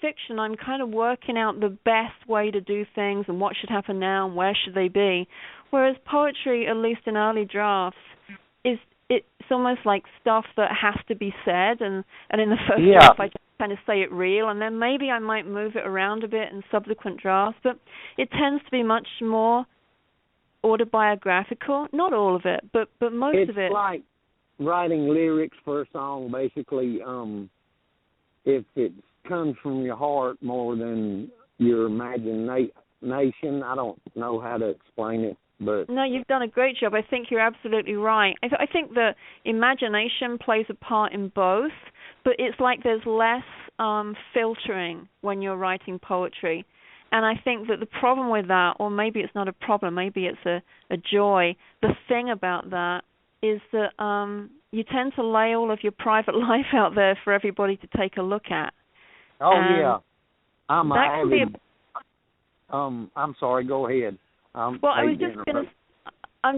fiction, I'm kind of working out the best way to do things and what should happen now and where should they be. Whereas poetry, at least in early drafts, it's almost like stuff that has to be said, and in the first draft I just kind of say it real, and then maybe I might move it around a bit in subsequent drafts, but it tends to be much more autobiographical. Not all of it, but most of it. It's like writing lyrics for a song, basically. If it comes from your heart more than your imagination, I don't know how to explain it. But no, you've done a great job. I think you're absolutely right. I think the imagination plays a part in both, but it's like there's less filtering when you're writing poetry. And I think that the problem with that, or maybe it's not a problem, maybe it's a joy, the thing about that is that you tend to lay all of your private life out there for everybody to take a look at. Oh, and yeah. I'm sorry, go ahead. I'm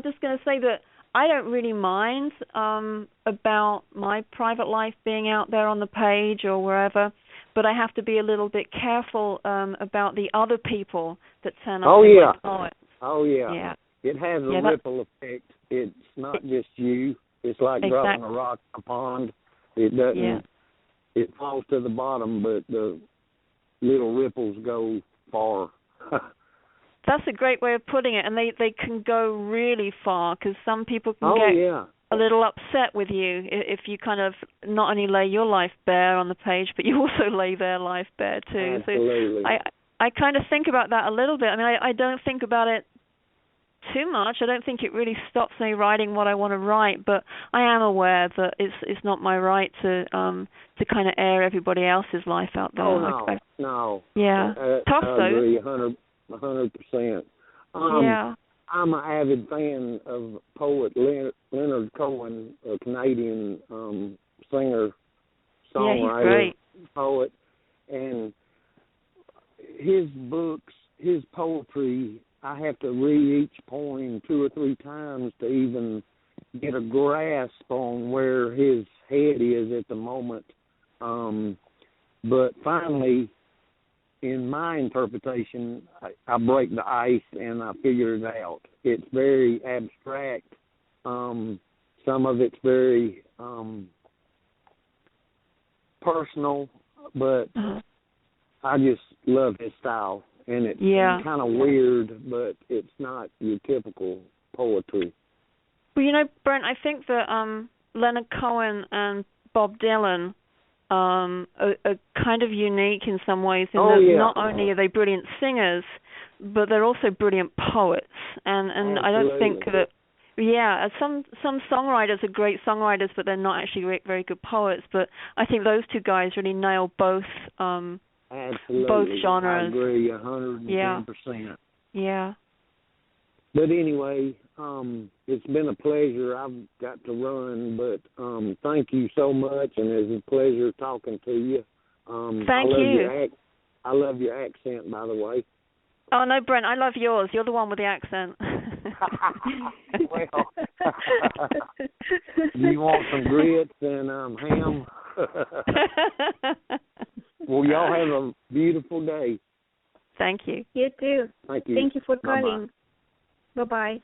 just going to say that I don't really mind about my private life being out there on the page or wherever, but I have to be a little bit careful about the other people that turn up in my poems. Oh, yeah. It has a ripple effect. It's not just you. It's like dropping a rock in a pond. It doesn't. It falls to the bottom, but the little ripples go far. That's a great way of putting it, and they can go really far, because some people can get a little upset with you if you kind of not only lay your life bare on the page, but you also lay their life bare too. Absolutely. So I kind of think about that a little bit. I mean, I don't think about it too much. I don't think it really stops me writing what I want to write, but I am aware that it's not my right to kind of air everybody else's life out there. Oh, no. Yeah. Tough though. I agree 100%. I'm an avid fan of poet Leonard Cohen, a Canadian singer, songwriter, poet, and his books, his poetry, I have to read each poem 2 or 3 times to even get a grasp on where his head is at the moment. But finally, in my interpretation, I break the ice and I figure it out. It's very abstract. Some of it's very personal, but I just love his style. And it's kind of weird, but it's not your typical poetry. Well, you know, Brent, I think that Leonard Cohen and Bob Dylan are kind of unique in some ways in that not only are they brilliant singers, but they're also brilliant poets. And I don't think that, some songwriters are great songwriters, but they're not actually very good poets. But I think those two guys really nail both both genres. I agree 110%. Yeah. But anyway, it's been a pleasure. I've got to run, but thank you so much, and it's a pleasure talking to you. Thank you. I love your accent, by the way. Oh, no, Brent, I love yours. You're the one with the accent. Well, do you want some grits and ham? Well, y'all have a beautiful day. Thank you. You too. Thank you. Thank you for calling. Bye-bye.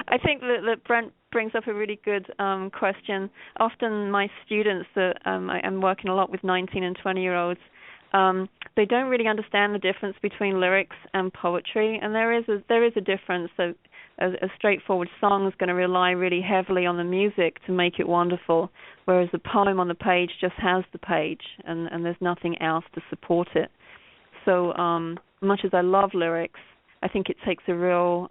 I think that Brent brings up a really good question. Often my students that I'm working a lot with 19 and 20-year-olds, they don't really understand the difference between lyrics and poetry, and there is a difference. So a straightforward song is going to rely really heavily on the music to make it wonderful, whereas the poem on the page just has the page, and there's nothing else to support it. So much as I love lyrics, I think it takes a real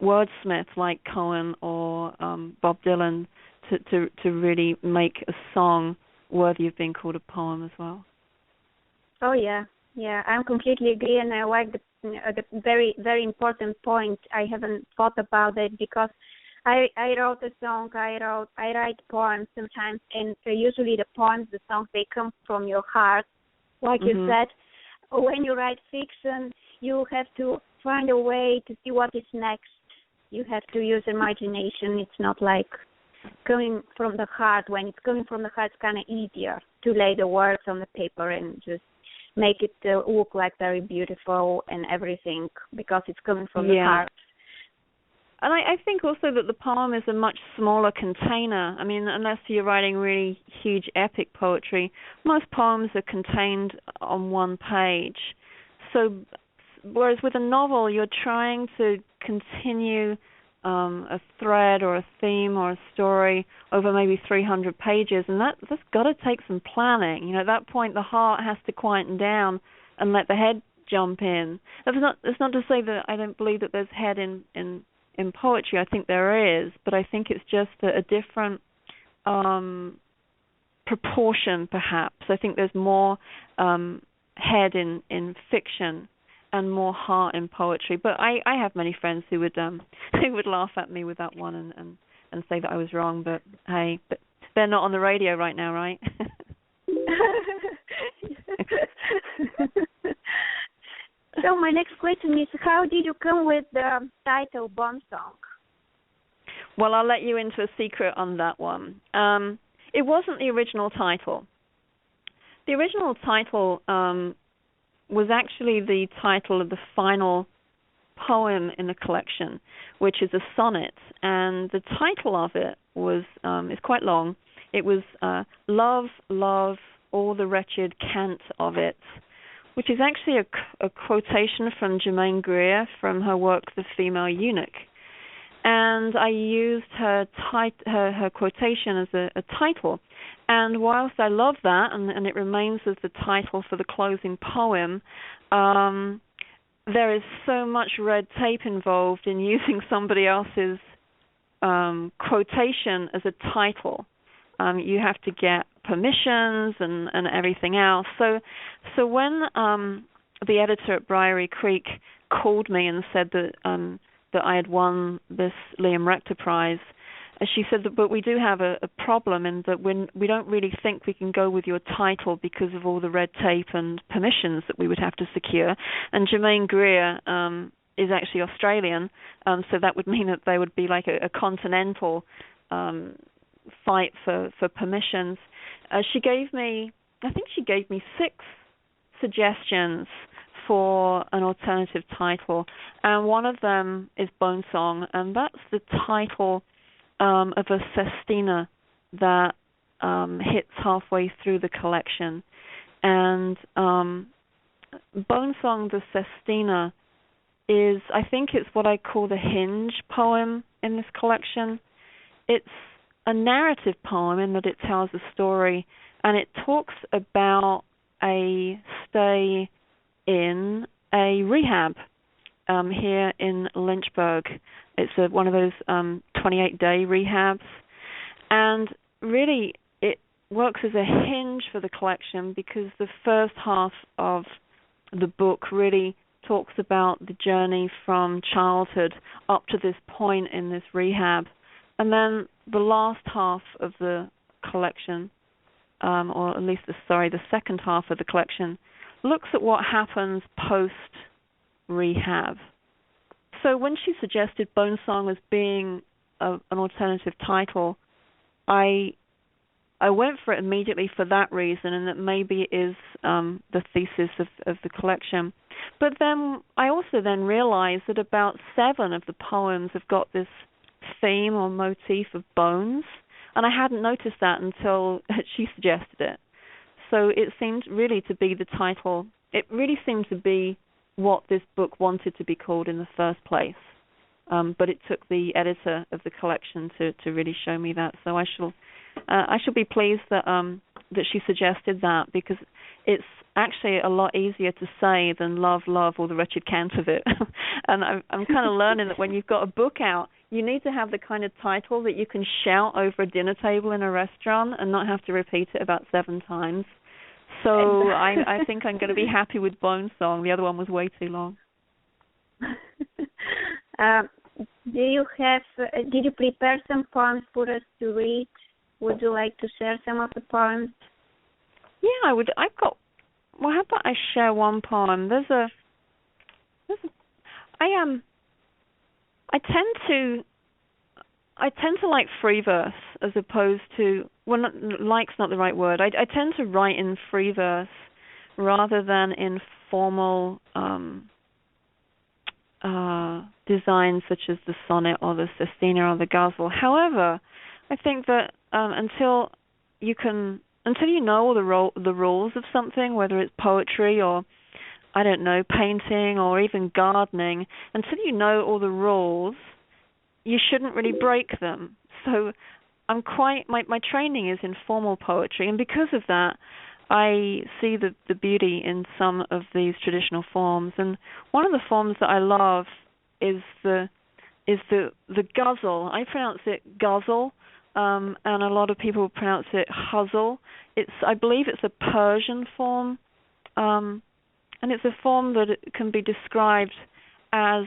wordsmith like Cohen or Bob Dylan to really make a song worthy of being called a poem as well. Oh, yeah, I completely agree, and I like the very, very important point. I haven't thought about it because I wrote a song, I write poems sometimes, and usually the poems, the songs, they come from your heart. Like you said, when you write fiction, you have to find a way to see what is next. You have to use imagination. It's not like coming from the heart. When it's coming from the heart, it's kind of easier to lay the words on the paper and just make it look like very beautiful and everything because it's coming from the heart. And I think also that the poem is a much smaller container. I mean, unless you're writing really huge epic poetry, most poems are contained on one page. So, whereas with a novel, you're trying to continue a thread or a theme or a story over maybe 300 pages, and that's got to take some planning. At that point, the heart has to quieten down and let the head jump in. That's not to say that I don't believe that there's head in poetry. I think there is, but I think it's just a different proportion, perhaps. I think there's more head in fiction and more heart in poetry. But I have many friends who would laugh at me with that one and say that I was wrong. But hey, but they're not on the radio right now, right? So my next question is, how did you come with the title Bone Song? Well, I'll let you into a secret on that one. It wasn't the original title. The original title was actually the title of the final poem in the collection, which is a sonnet, and the title of it was is quite long. It was Love, Love, All the Wretched Cant of It, which is actually a quotation from Germaine Greer from her work The Female Eunuch. And I used her quotation as a title. And whilst I love that, and it remains as the title for the closing poem, there is so much red tape involved in using somebody else's quotation as a title. You have to get permissions and everything else. So when the editor at Briery Creek called me and said that I had won this Liam Rector Prize, she said that, but we do have a problem in that we don't really think we can go with your title because of all the red tape and permissions that we would have to secure. And Germaine Greer is actually Australian, so that would mean that there would be like a continental fight for permissions. She gave me 6 suggestions for an alternative title, and one of them is Bone Song, and that's the title of a sestina that hits halfway through the collection. And Bone Song, the sestina, is, I think it's what I call the hinge poem in this collection. It's a narrative poem in that it tells a story, and it talks about a stay in a rehab here in Lynchburg. It's one of those 28-day rehabs, and really it works as a hinge for the collection because the first half of the book really talks about the journey from childhood up to this point in this rehab, and then the last half of the collection, or at least the second half of the collection, looks at what happens post-rehab. So when she suggested Bone Song as being an alternative title, I went for it immediately for that reason, and that maybe it is the thesis of the collection. But then I also then realized that about 7 of the poems have got this theme or motif of bones, and I hadn't noticed that until she suggested it. So it seemed really to be the title. It really seemed to be what this book wanted to be called in the first place. But it took the editor of the collection to really show me that. So I shall be pleased that she suggested that, because it's actually a lot easier to say than love, love, or the wretched cant of it. And I'm kind of learning that when you've got a book out, you need to have the kind of title that you can shout over a dinner table in a restaurant and not have to repeat it about 7 times. So I think I'm going to be happy with Bone Song. The other one was way too long. Did you prepare some poems for us to read? Would you like to share some of the poems? Yeah, I would. Well, how about I share one poem? I tend to I tend to like free verse as opposed to, well, like's not the right word. I tend to write in free verse rather than in formal designs such as the sonnet or the sestina or the ghazal. However, I think that until you know all the rules of something, whether it's poetry or, I don't know, painting or even gardening, until you know all the rules, you shouldn't really break them. So my training is in formal poetry, and because of that, I see the beauty in some of these traditional forms. And one of the forms that I love is the ghazal. I pronounce it ghazal, and a lot of people pronounce it huzzle. I believe it's a Persian form, and it's a form that can be described as,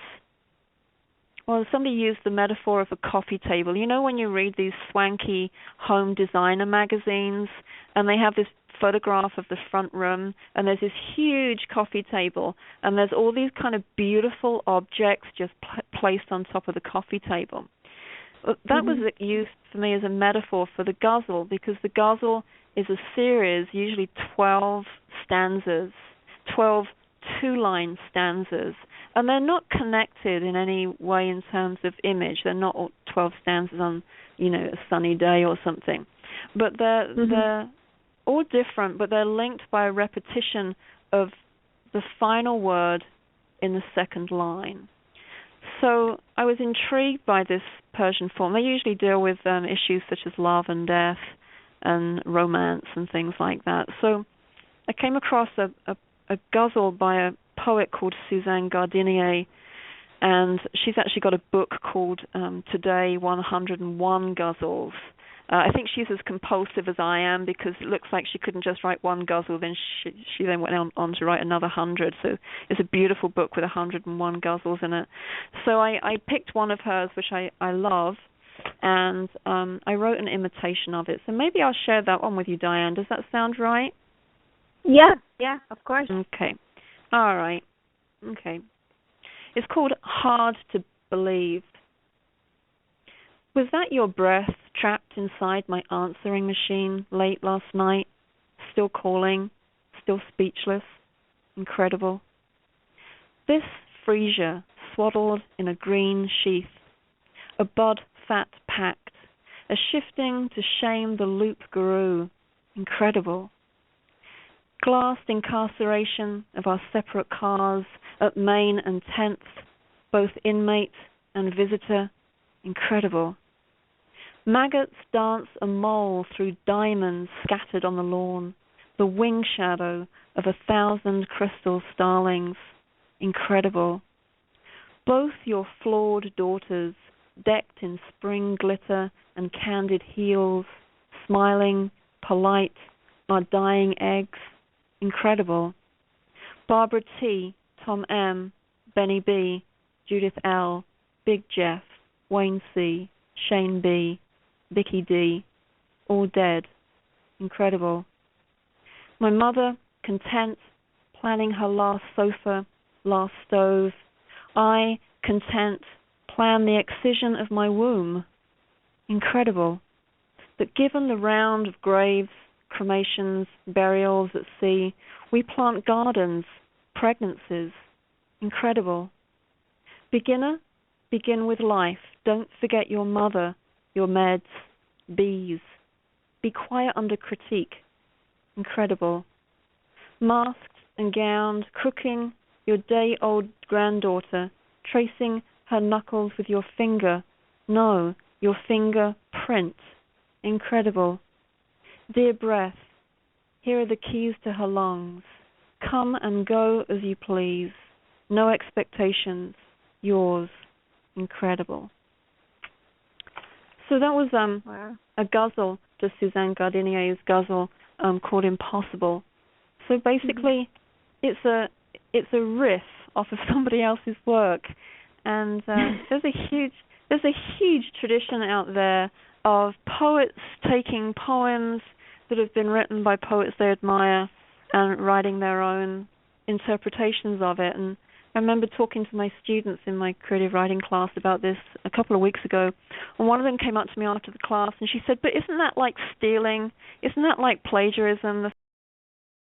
well, somebody used the metaphor of a coffee table. You know when you read these swanky home designer magazines and they have this photograph of the front room and there's this huge coffee table and there's all these kind of beautiful objects just placed on top of the coffee table. That was used for me as a metaphor for the ghazal, because the ghazal is a series, usually 12 stanzas, 12 two-line stanzas, and they're not connected in any way in terms of image. They're not all 12 stanzas on, a sunny day or something. But they're all different, but they're linked by a repetition of the final word in the second line. So I was intrigued by this Persian form. They usually deal with issues such as love and death and romance and things like that. So I came across a ghazal by a poet called Suzanne Gardinier, and she's actually got a book called Today 101 Ghazals. I think she's as compulsive as I am, because it looks like she couldn't just write one ghazal, then she then went on to write another 100. So it's a beautiful book with 101 ghazals in it. So I picked one of hers, which I love, and I wrote an imitation of it. So maybe I'll share that one with you, Diane. Does that sound right? Yeah, of course. Okay. All right. Okay. It's called Hard to Believe. Was that your breath trapped inside my answering machine late last night? Still calling, still speechless, incredible. This freesia swaddled in a green sheath, a bud fat packed, a shifting to shame the loop guru, incredible. Glassed incarceration of our separate cars at Main and 10th, both inmate and visitor, incredible. Maggots dance a mole through diamonds scattered on the lawn, the wing shadow of 1,000 crystal starlings, incredible. Both your flawed daughters, decked in spring glitter and candid heels, smiling, polite, are dying eggs, incredible. Barbara T., Tom M., Benny B., Judith L., Big Jeff, Wayne C., Shane B., Vicky D., all dead, incredible. My mother, content, planning her last sofa, last stove. I, content, plan the excision of my womb, incredible. That given the round of graves, cremations, burials at sea, we plant gardens, pregnancies, incredible. Beginner, begin with life. Don't forget your mother, your meds, bees. Be quiet under critique, incredible. Masked and gowned, crooking your day-old granddaughter, tracing her knuckles with your finger. No, your finger print, incredible. Dear breath, here are the keys to her lungs. Come and go as you please. No expectations. Yours. Incredible. So that was a ghazal to Suzanne Gardinier's ghazal called Impossible. So basically, it's a riff off of somebody else's work, and there's a huge tradition out there of poets taking poems that have been written by poets they admire and writing their own interpretations of it. And I remember talking to my students in my creative writing class about this a couple of weeks ago, and one of them came up to me after the class and she said, "But isn't that like stealing? Isn't that like plagiarism? The